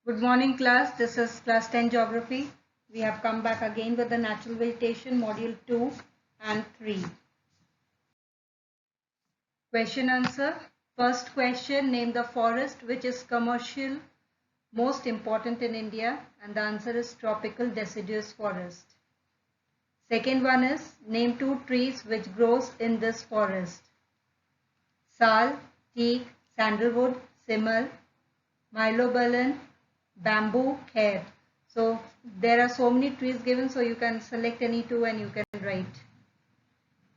Good morning class, this is class 10 geography. We have come back again with the natural vegetation module 2 and 3. Question answer. First question, name the forest which is commercial most important in India, and the answer is tropical deciduous forest. Second one is name two trees which grows in this forest. Sal, teak, sandalwood, simmal, mylobalan, bamboo, kher. So there are so many trees given, so you can select any two and you can write.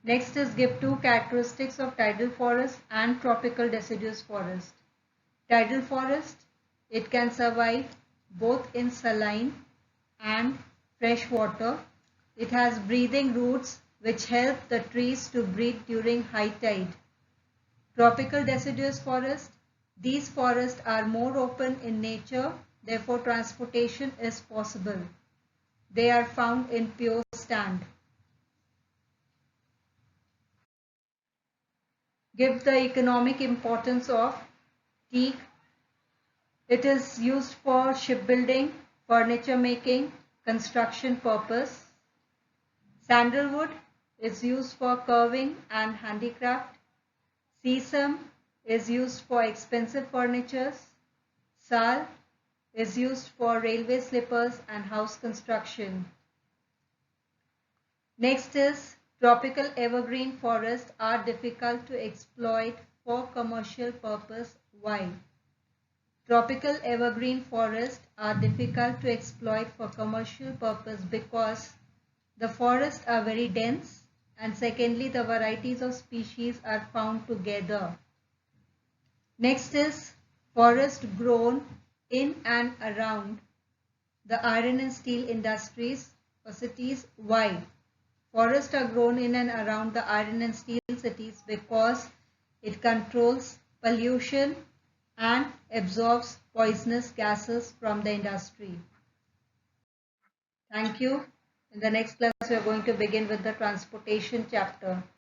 Next is give two characteristics of tidal forest and tropical deciduous forest. Tidal forest, it can survive both in saline and fresh water. It has breathing roots which help the trees to breathe during high tide. Tropical deciduous forest, these forests are more open in nature, therefore transportation is possible. They are found in pure stand. Give the economic importance of teak. It is used for shipbuilding, furniture making, construction purpose. Sandalwood is used for carving and handicraft. Sesame is used for expensive furniture. Sal is used for railway slippers and house construction. Next is tropical evergreen forests are difficult to exploit for commercial purpose. Why? Tropical evergreen forests are difficult to exploit for commercial purpose because the forests are very dense, and secondly the varieties of species are found together. Next is forest grown in and around the iron and steel industries or cities. Why? Forests are grown in and around the iron and steel cities because it controls pollution and absorbs poisonous gases from the industry. Thank you. In the next class, we are going to begin with the transportation chapter.